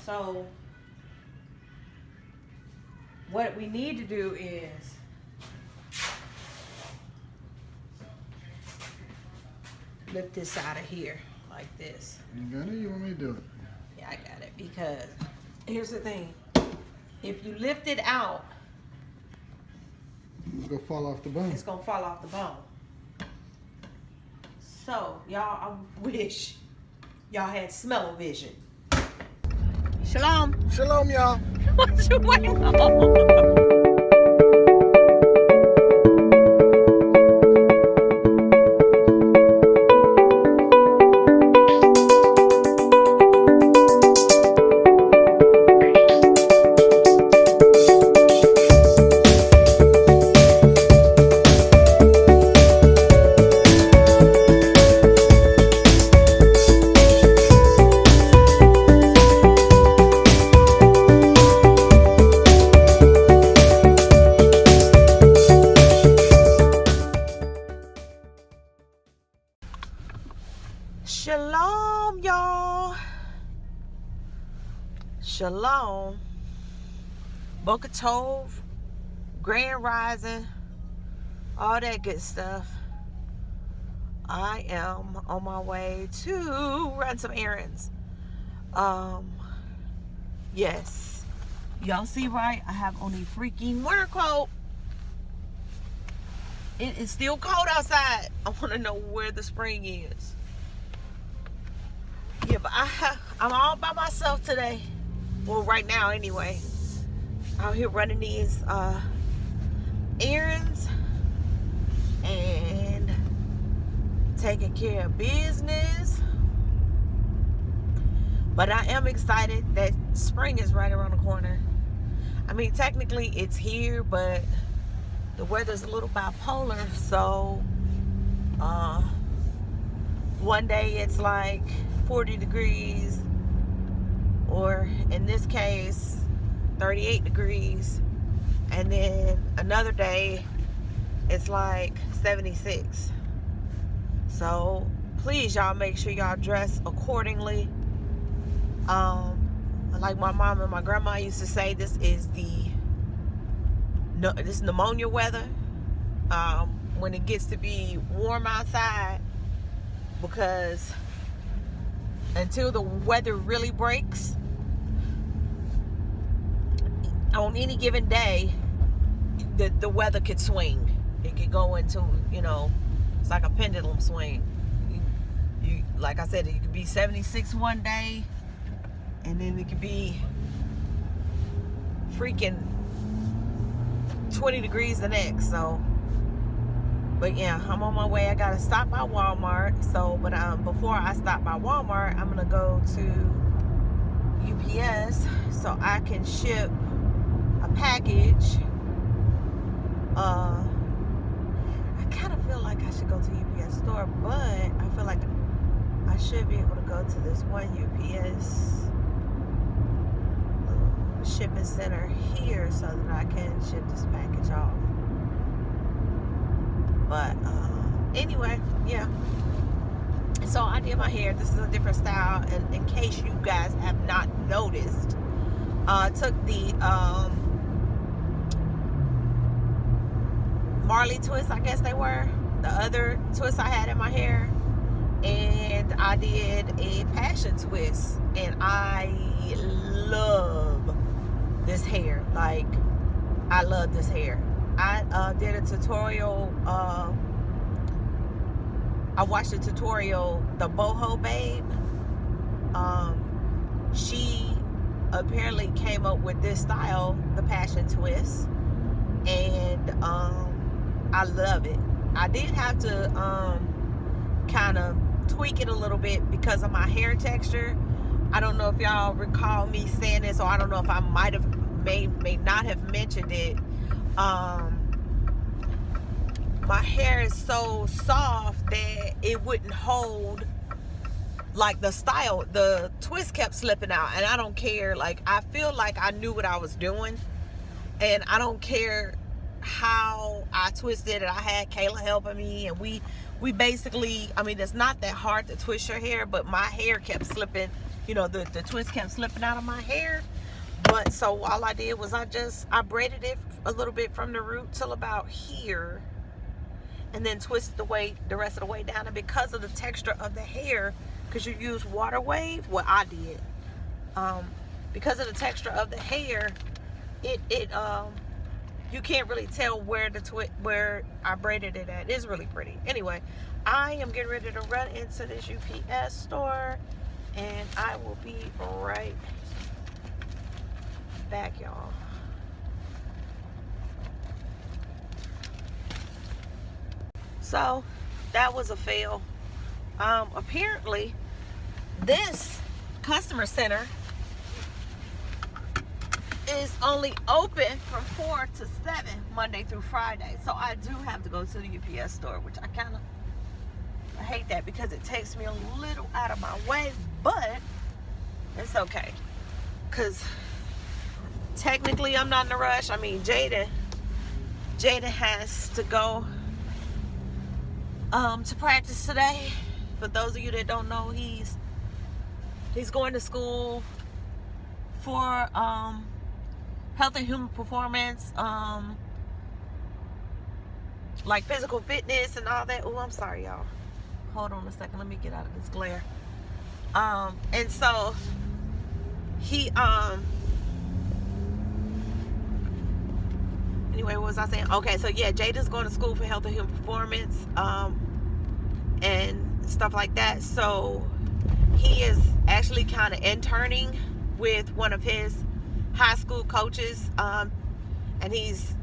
So what we need to do is lift this out of here like this. You got it? You want me to do it? Yeah, I got it. Because here's the thing. If you lift it out, it's gonna fall off the bone. It's gonna fall off the bone. So, y'all, I wish y'all had smell-o-vision. Shalom. Shalom, y'all. What you waiting on? Shalom, y'all. Shalom. Boca Tov, Grand Rising, all that good stuff. I am on my way to run some errands. Yes. Y'all see right? I have on a freaking winter coat. It is still cold outside. I want to know where the spring is. Yeah, but I'm all by myself today. Well, right now anyway. Out here running these errands and taking care of business. But I am excited that spring is right around the corner. I mean, technically it's here, but the weather's a little bipolar. So one day it's like 40 degrees, or in this case 38 degrees, and then another day it's like 76. So please, y'all, make sure y'all dress accordingly. Like my mom and my grandma used to say, this is pneumonia weather. When it gets to be warm outside, because until the weather really breaks, on any given day, the weather could swing. It could go into, it's like a pendulum swing. You like I said, it could be 76 one day, and then it could be freaking 20 degrees the next. So, but yeah, I'm on my way. I gotta stop by Walmart. So, but before I stop by Walmart, I'm gonna go to UPS so I can ship a package. I kind of feel like I should go to UPS store, but I feel like I should be able to go to this one UPS shipping center here so that I can ship this package off. But anyway, yeah. So I did my hair. This is a different style, and in case you guys have not noticed, I took the Marley twists, I guess they were, the other twists I had in my hair, and I did a passion twist, and I love this hair. Like, I love this hair. I did a tutorial. I watched a tutorial, the Boho Babe. She apparently came up with this style, the passion twist, and I love it. I did have to kind of tweak it a little bit because of my hair texture. I don't know if y'all recall me saying this, or I don't know if I might have may not have mentioned it. My hair is so soft that it wouldn't hold, like the style, the twist kept slipping out, and I don't care. Like, I feel like I knew what I was doing, and I don't care how I twisted it. I had Kayla helping me, and we basically, I mean, it's not that hard to twist your hair, but my hair kept slipping you know, the twist kept slipping out of my hair. But so all I did was I braided it a little bit from the root till about here, and then twisted the rest of the way down. And because of the texture of the hair, because you use water wave, what I did, because of the texture of the hair, it you can't really tell where where I braided it at. It's really pretty. Anyway, I am getting ready to run into this UPS store, and I will be right back, y'all. So that was a fail. Apparently this customer center is only open from 4 to 7 Monday through Friday. So I do have to go to the UPS store, which I hate that because it takes me a little out of my way, but it's okay. Because technically I'm not in a rush. I mean, Jada has to go to practice today. For those of you that don't know, he's going to school for health and human performance, like physical fitness and all that. Oh, I'm sorry, y'all. Hold on a second. Let me get out of this glare. And so he anyway, what was I saying? Okay, so yeah, Jada's going to school for health and human performance, and stuff like that. So he is actually kind of interning with one of his high school coaches, and he's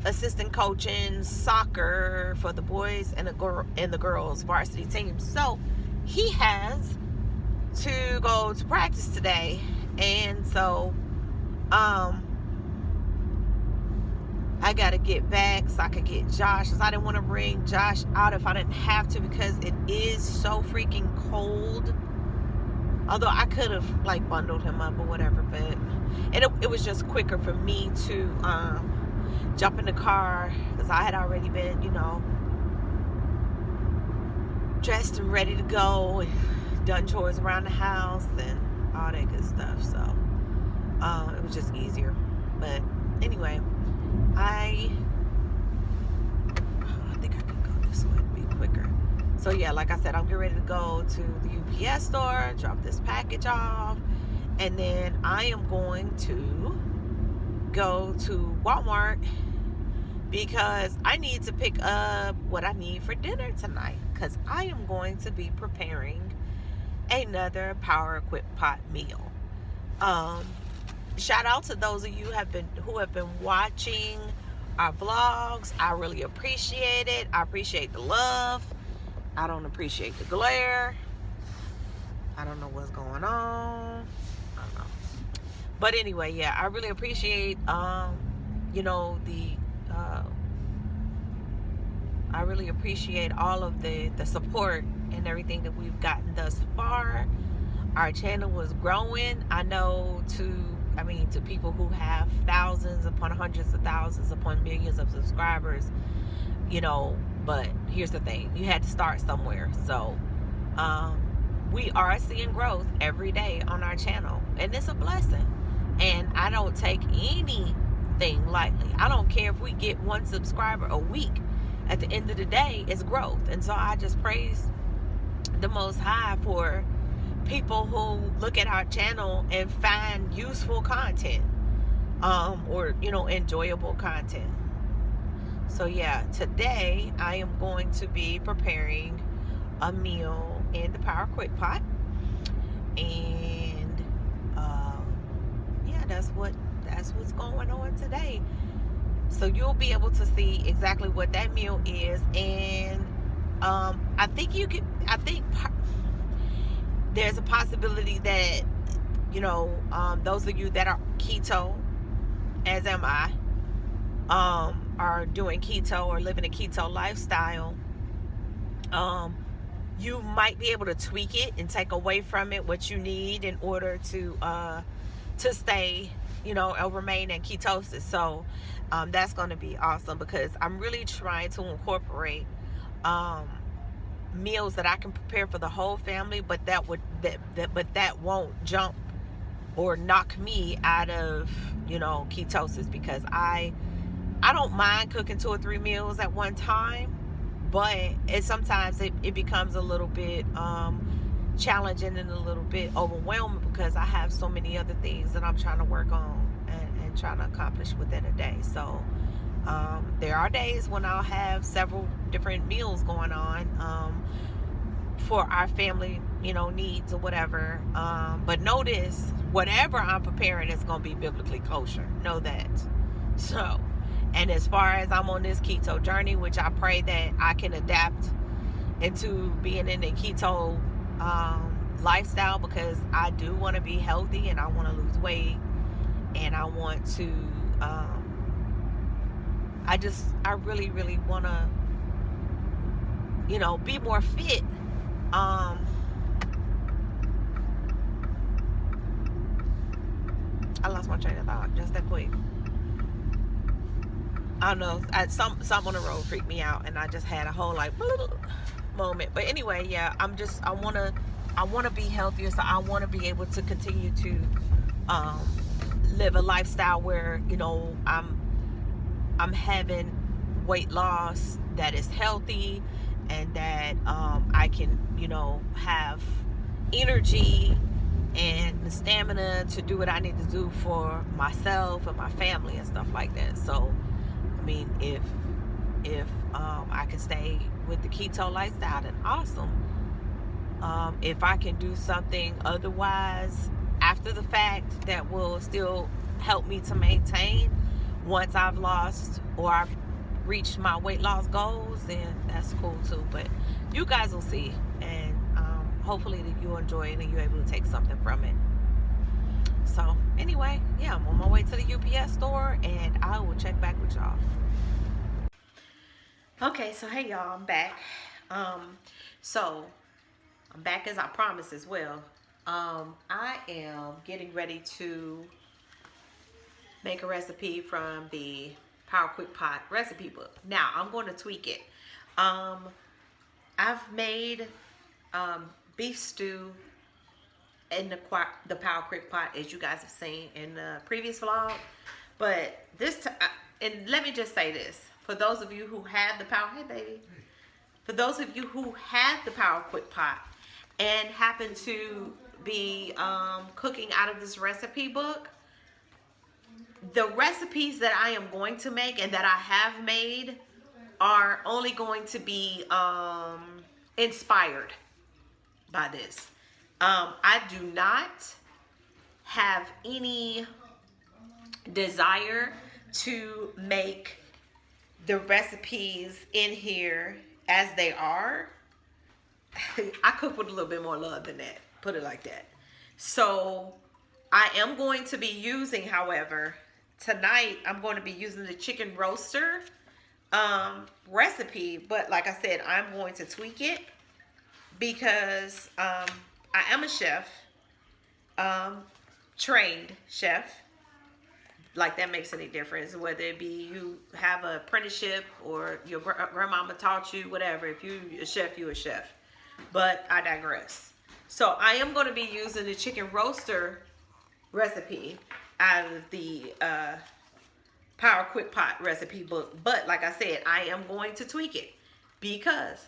assistant coaching soccer for the boys and the girls varsity team. So he has to go to practice today, and so I gotta get back so I could get Josh, because I didn't want to bring Josh out if I didn't have to, because it is so freaking cold. Although I could have like bundled him up or whatever, but it was just quicker for me to jump in the car, because I had already been, you know, dressed and ready to go and done chores around the house and all that good stuff. So it was just easier. But anyway, I think I can go this way to be quicker. So yeah, like I said, I'm getting ready to go to the UPS store, drop this package off, and then I am going to go to Walmart because I need to pick up what I need for dinner tonight, because I am going to be preparing another Power Equip Pot meal. Shout out to those of you who have been watching our vlogs. I really appreciate it. I appreciate the love. I don't appreciate the glare. I don't know what's going on. I don't know. But anyway, yeah, I really appreciate you know, I really appreciate all of the support and everything that we've gotten thus far. Our channel was growing. I know to people who have thousands upon hundreds of thousands upon millions of subscribers, you know, but here's the thing, you had to start somewhere. So we are seeing growth every day on our channel, and it's a blessing, and I don't take anything lightly. I don't care if we get 1 subscriber a week. At the end of the day, it's growth. And so I just praise the Most High for people who look at our channel and find useful content, or, you know, enjoyable content. So yeah, today I am going to be preparing a meal in the Power Quick Pot, and yeah, that's what's going on today. So you'll be able to see exactly what that meal is, and I think there's a possibility that, you know, those of you that are keto, as am I, are doing keto or living a keto lifestyle, you might be able to tweak it and take away from it what you need in order to stay, you know, or remain in ketosis. So that's going to be awesome, because I'm really trying to incorporate meals that I can prepare for the whole family, but that won't jump or knock me out of, ketosis, because I don't mind cooking 2 or 3 meals at one time, but sometimes it becomes a little bit challenging and a little bit overwhelming because I have so many other things that I'm trying to work on and trying to accomplish within a day. So there are days when I'll have several different meals going on for our family, needs or whatever. But notice, whatever I'm preparing is going to be biblically kosher. Know that. So, and as far as I'm on this keto journey, which I pray that I can adapt into being in a keto lifestyle, because I do want to be healthy and I want to lose weight and I want to I really, really want to, be more fit. I lost my train of thought just that quick. I don't know. Something on the road freaked me out, and I just had a whole moment. But anyway, yeah, I want to be healthier, so I want to be able to continue to live a lifestyle where I'm having weight loss that is healthy, and that I can have energy and the stamina to do what I need to do for myself and my family and stuff like that. So I mean, if I can stay with the keto lifestyle, then awesome. If I can do something otherwise after the fact that will still help me to maintain once I've lost or I've reached my weight loss goals, then that's cool too. But you guys will see, and hopefully that you enjoy it and you're able to take something from it. So anyway, yeah, I'm on my way to the UPS store, and I will check back with y'all. Okay, so hey y'all, I'm back. So I'm back as I promised as well. I am getting ready to make a recipe from the Power Quick Pot recipe book. Now I'm going to tweak it. I've made beef stew in the Power Quick Pot, as you guys have seen in the previous vlog. But and let me just say this, for those of you who have the Power, hey baby, for those of you who have the Power Quick Pot and happen to be cooking out of this recipe book, the recipes that I am going to make and that I have made are only going to be inspired by this. I do not have any desire to make the recipes in here as they are. I cook with a little bit more love than that, put it like that. So I am going to be using, however, tonight I'm going to be using the chicken roaster recipe, but like I said, I'm going to tweak it because I am a chef, trained chef. Like that makes any difference, whether it be you have an apprenticeship or your grandmama taught you, whatever. If you're a chef, you're a chef. But I digress. So I am going to be using the chicken roaster recipe out of the Power Quick Pot recipe book. But like I said, I am going to tweak it because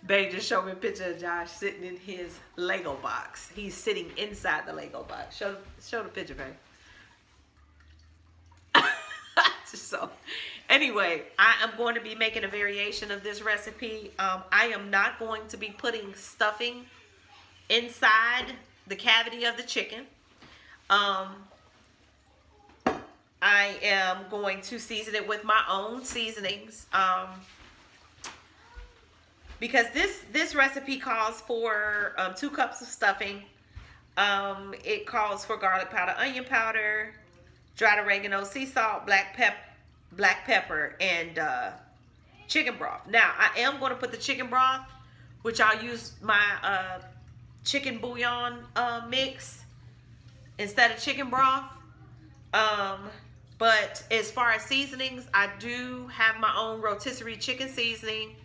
Babe just showed me a picture of Josh sitting in his Lego box. He's sitting inside the Lego box. Show the picture, babe. So, anyway, I am going to be making a variation of this recipe. I am not going to be putting stuffing inside the cavity of the chicken. I am going to season it with my own seasonings. Because this recipe calls for 2 cups of stuffing. It calls for garlic powder, onion powder, dried oregano, sea salt, black pepper, and chicken broth. Now, I am going to put the chicken broth, which I'll use my chicken bouillon mix instead of chicken broth. But as far as seasonings, I do have my own rotisserie chicken seasoning.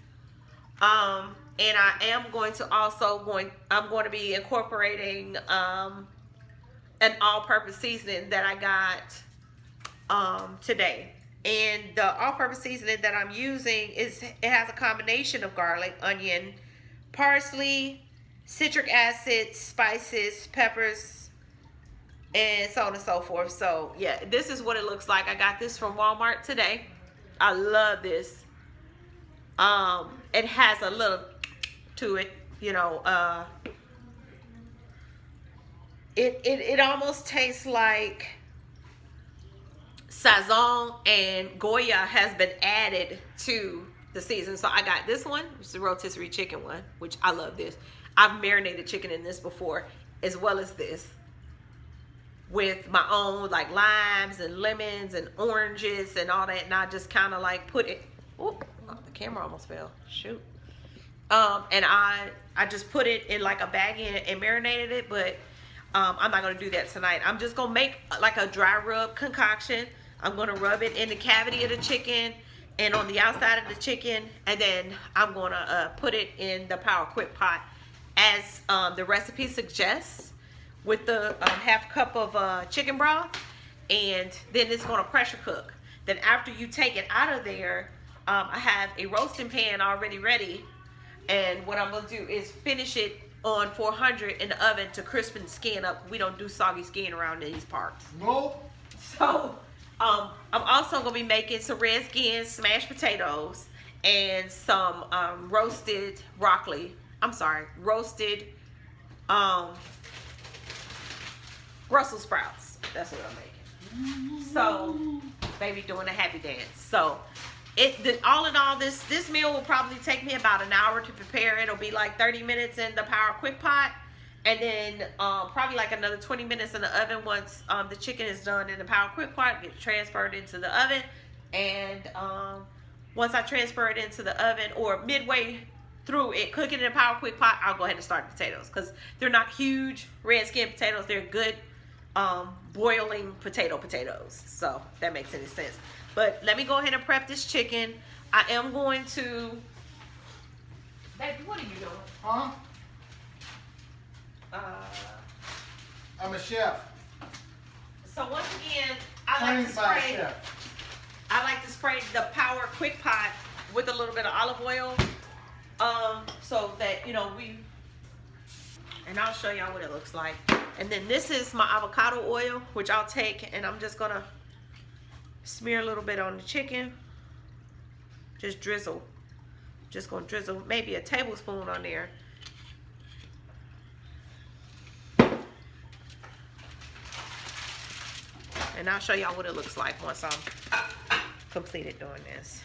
And I am going to I'm going to be incorporating an all-purpose seasoning that I got today. And the all-purpose seasoning that I'm using it has a combination of garlic, onion, parsley, citric acid, spices, peppers, and so on and so forth. So yeah, this is what it looks like. I got this from Walmart today. I love this. It has a little to it, you know. It almost tastes like Sazon and Goya has been added to the season. So I got this one, which is the rotisserie chicken one, which I love this. I've marinated chicken in this before, as well as this, with my own like limes and lemons and oranges and all that. And I just kind of like put it, oh, the camera almost fell, shoot. And I just put it in like a bag and marinated it, but I'm not going to do that tonight. I'm just going to make like a dry rub concoction. I'm going to rub it in the cavity of the chicken and on the outside of the chicken, and then I'm going to put it in the Power Quick Pot as the recipe suggests, with the half cup of chicken broth, and then it's going to pressure cook. Then after you take it out of there, I have a roasting pan already ready, and what I'm going to do is finish it on 400 in the oven to crispen the skin up. We don't do soggy skin around these parts. Nope. So I'm also going to be making some red skin smashed potatoes and some roasted broccoli. I'm sorry, roasted Brussels sprouts. That's what I'm making. So, baby doing a happy dance. So, all in all, this meal will probably take me about an hour to prepare. It'll be like 30 minutes in the Power Quick Pot, and then probably like another 20 minutes in the oven once the chicken is done in the Power Quick Pot. Get transferred into the oven, and once I transfer it into the oven, or midway through it, cook it in a Power Quick Pot, I'll go ahead and start the potatoes, because they're not huge red skin potatoes. They're good boiling potatoes. So that makes any sense. But let me go ahead and prep this chicken. I am going to, baby, what are you doing? Huh? I'm a chef. So once again, I like to spray the Power Quick Pot with a little bit of olive oil, so that, you know, and I'll show y'all what it looks like. And then this is my avocado oil, which I'll take, and I'm just gonna smear a little bit on the chicken. Just drizzle. Just gonna drizzle maybe a tablespoon on there. And I'll show y'all what it looks like once I'm completed doing this.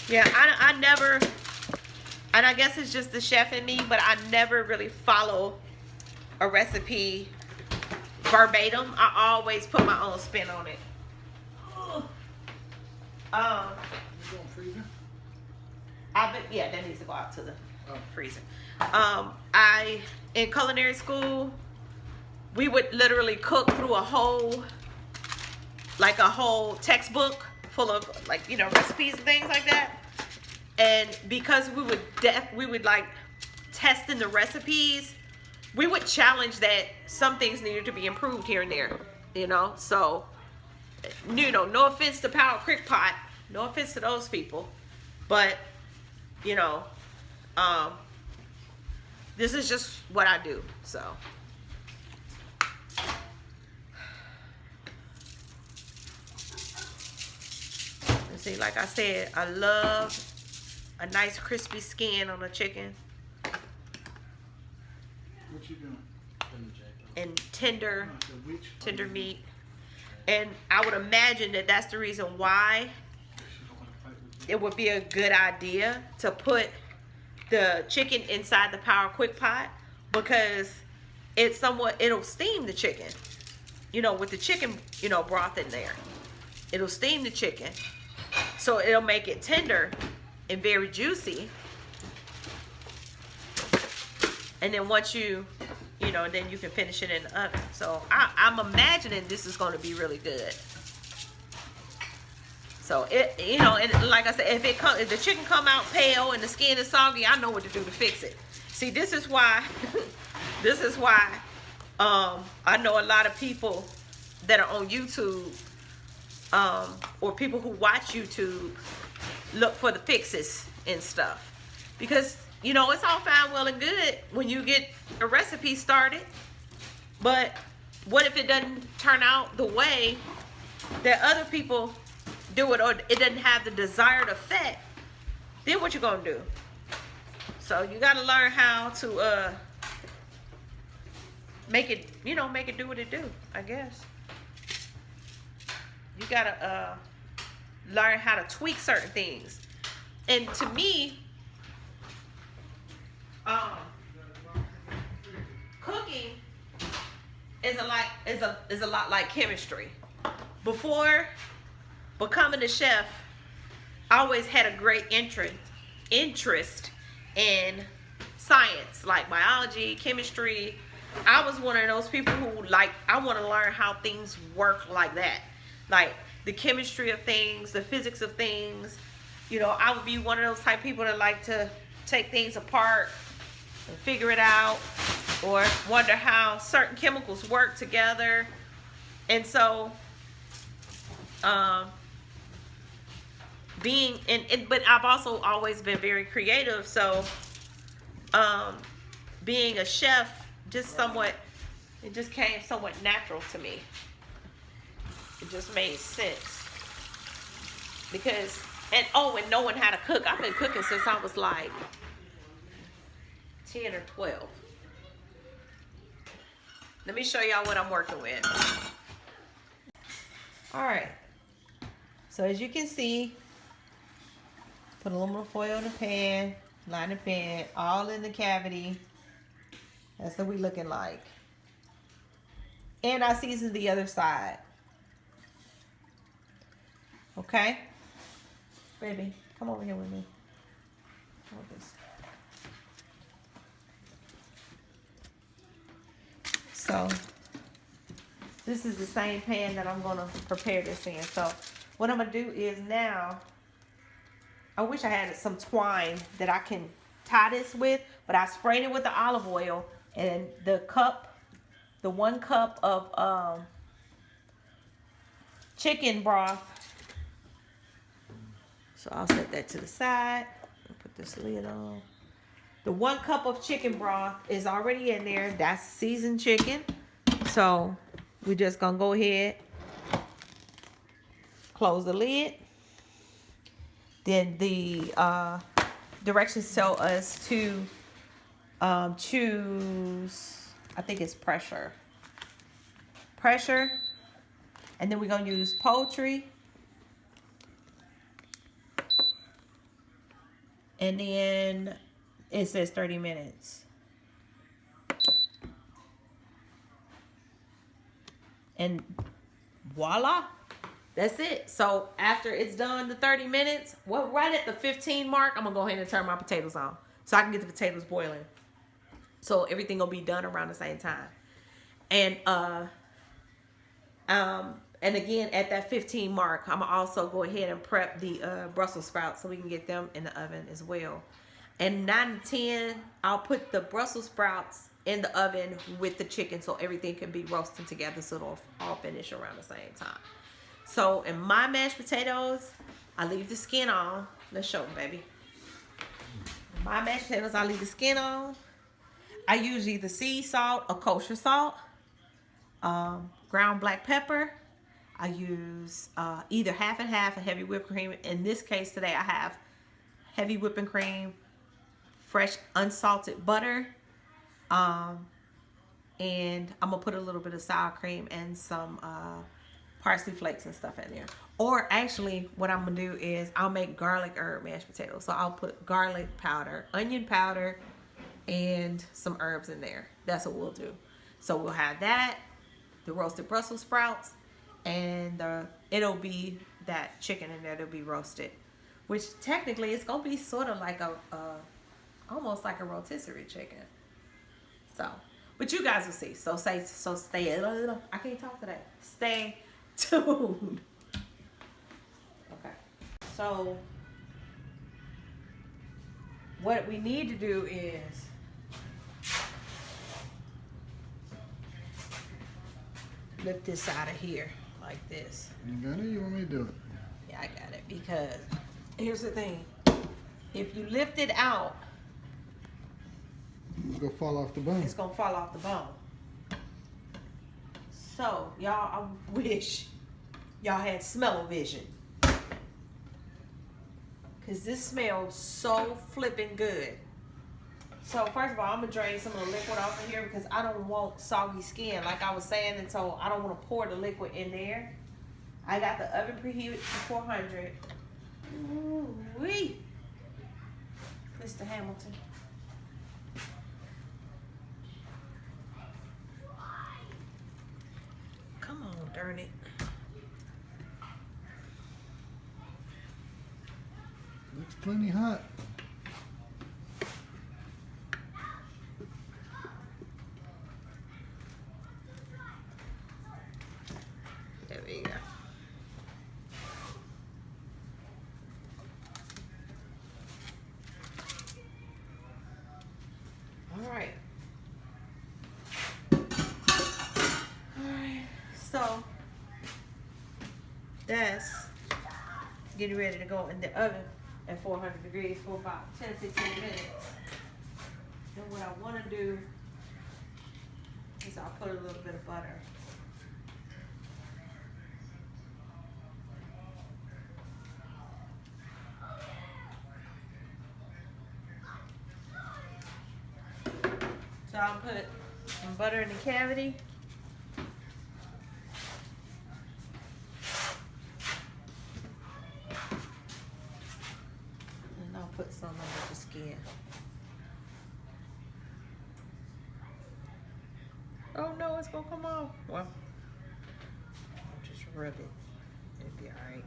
Yeah, I never, and I guess it's just the chef in me, but I never really follow a recipe verbatim. I always put my own spin on it. You going freezer? Yeah, that needs to go out to the freezer. In culinary school, we would literally cook through a whole textbook full of, like, you know, recipes and things like that. And because we would like test in the recipes, we would challenge that some things needed to be improved here and there, you know. So, you know, no offense to Power Quick Pot, no offense to those people, but, you know, this is just what I do. So see, like I said, I love a nice crispy skin on a chicken. What you doing? And tender meat. And I would imagine that that's the reason why it would be a good idea to put the chicken inside the Power Quick Pot, because it'll steam the chicken, you know, with the chicken, you know, broth in there. It'll steam the chicken, so it'll make it tender and very juicy. And then once you know, then you can finish it in the oven. So I'm imagining this is going to be really good. So it, you know, and like I said, if the chicken come out pale and the skin is soggy, I know what to do to fix it. See, this is why, this is why, I know a lot of people that are on YouTube, or people who watch YouTube, look for the fixes and stuff, because you know it's all fine, well and good when you get a recipe started, but what if it doesn't turn out the way that other people do it, or it doesn't have the desired effect? Then what you gonna do? So you got to learn how to make it, you know, make it do what it do, I guess. You got to learn how to tweak certain things. And to me, cooking is a lot like chemistry. Before becoming a chef, I always had a great interest in science, like biology, chemistry. I was one of those people who, like, I want to learn how things work like that, like the chemistry of things, the physics of things. You know, I would be one of those type of people that like to take things apart and figure it out, or wonder how certain chemicals work together. And so but I've also always been very creative, so being a chef it just came somewhat natural to me. It just made sense, because and no one had to cook. I've been cooking since I was like 10 or 12. Let me show y'all what I'm working with. All right, so as you can see, put aluminum foil in the pan, line the pan, all in the cavity. That's what we looking like. And I seasoned the other side. Okay? Baby, come over here with me. Hold this. So, this is the same pan that I'm going to prepare this in. So, what I'm going to do is now, I wish I had some twine that I can tie this with, but I sprayed it with the olive oil, and the 1 cup of chicken broth. So I'll set that to the side. I'll put this lid on. The 1 cup of chicken broth is already in there. That's seasoned chicken. So we're just gonna go ahead, close the lid. Then the directions tell us to choose, I think it's pressure. And then we're going to use poultry. And then it says 30 minutes. And voila. That's it. So after it's done the 30 minutes, well, right at the 15 mark, I'm going to go ahead and turn my potatoes on so I can get the potatoes boiling. So everything will be done around the same time. And again, at that 15 mark, I'm gonna also go ahead and prep the Brussels sprouts so we can get them in the oven as well. And 9 to 10, I'll put the Brussels sprouts in the oven with the chicken so everything can be roasting together, so it'll all finish around the same time. So in my mashed potatoes, I leave the skin on. Let's show them, baby. My mashed potatoes, I leave the skin on. I use either sea salt or kosher salt, ground black pepper. I use either half and half of heavy whipped cream. In this case today, I have heavy whipping cream, fresh unsalted butter, and I'm gonna put a little bit of sour cream and some parsley flakes and stuff in there. Or actually, what I'm gonna do is I'll make garlic herb mashed potatoes. So I'll put garlic powder, onion powder, and some herbs in there. That's what we'll do. So we'll have that, the roasted Brussels sprouts, and it'll be that chicken in there that'll be roasted, which technically it's gonna be sort of like almost like a rotisserie chicken. So, but you guys will see. So stay. I can't talk today. Stay tuned. Okay. So what we need to do is lift this out of here like this. You got it? You want me to do it? Yeah, I got it, because here's the thing. If you lift it out, It's gonna fall off the bone. it's gonna fall off the bone. So y'all, I wish y'all had smell-o-vision, cause this smells so flipping good. So first of all, I'm gonna drain some of the liquid off of here because I don't want soggy skin, like I was saying, and so I don't want to pour the liquid in there. I got the oven preheated to 400. Ooh-wee. Mr. Hamilton. Come on, darn it. Looks plenty hot. There we go. All right. So that's getting ready to go in the oven at 400 degrees for about 10-15 minutes. And what I want to do is I'll put a little bit of butter. So I'll put some butter in the cavity. And I'll put some under the skin. Oh no, it's gonna come off. Well, I'll just rub it. It'll be alright.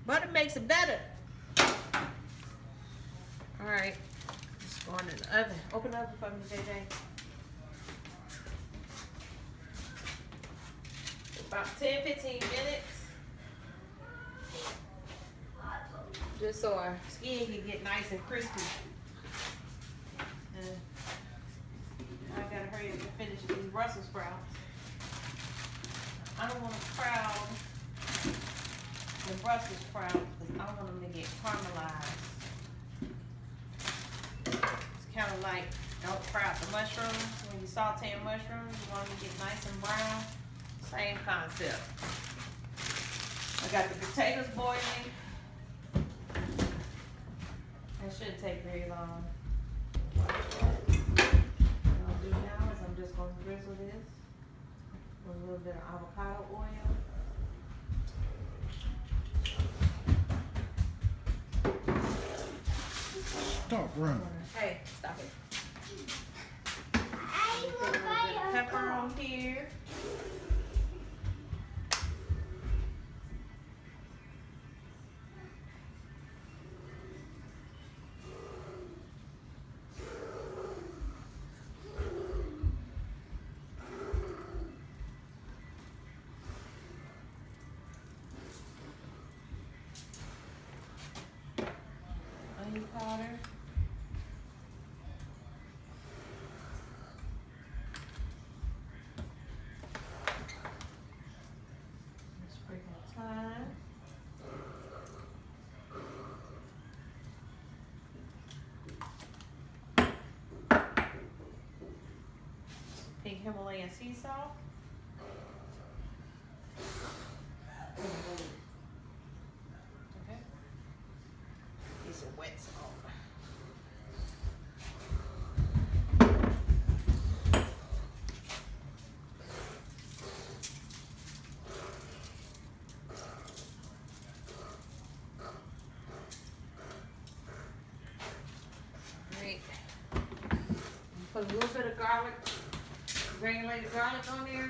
Butter makes it better. Alright. Just going in the oven. Open the oven for me, JJ. About 10-15 minutes. Just so our skin can get nice and crispy. And I gotta hurry up and finish these Brussels sprouts. I don't want to crowd the Brussels sprouts because I want them to get caramelized. It's kind of like, don't crowd the mushrooms. When you saute mushrooms, you want them to get nice and brown. Same concept. I got the potatoes boiling. That shouldn't take very long. What I'll do now is I'm just going to drizzle this with a little bit of avocado oil. Stop running. Hey, stop it. Put a little bit of pepper on here. Onion powder. Sprinkle of thyme. Pink Himalayan sea salt. Okay. These are wet salt. Great. Put a little bit of garlic, granulated garlic on there.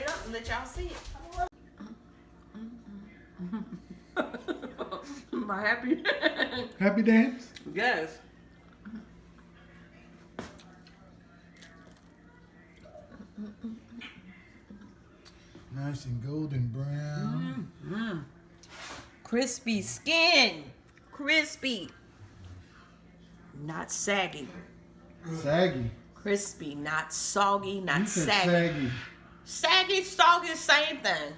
it up and let y'all see it. My happy. Happy dance? Yes. Nice and golden brown. Crispy skin. Crispy. Not saggy. Saggy. Crispy, not soggy, not You said saggy. saggy. Saggy, soggy, same thing.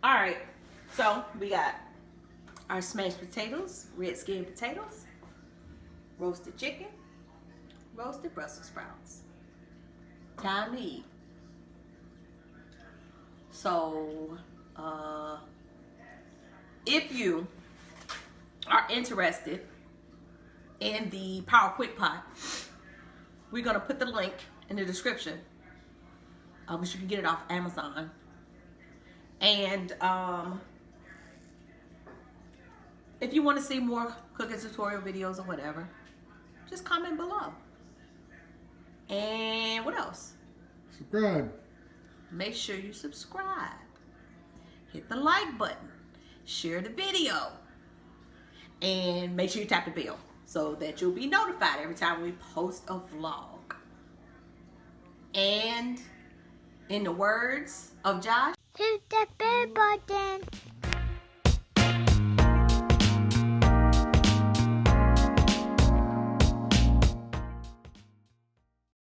All right, so we got our smashed potatoes, red skin potatoes, roasted chicken, roasted Brussels sprouts. Time to eat. So, if you are interested in the Power Quick Pot, we're gonna put the link in the description, which you can get it off Amazon. And if you want to see more cooking tutorial videos or whatever, just comment below. And what else? Subscribe. Make sure you subscribe. Hit the like button. Share the video. And make sure you tap the bell so that you'll be notified every time we post a vlog. And in the words of Josh, Hit the bell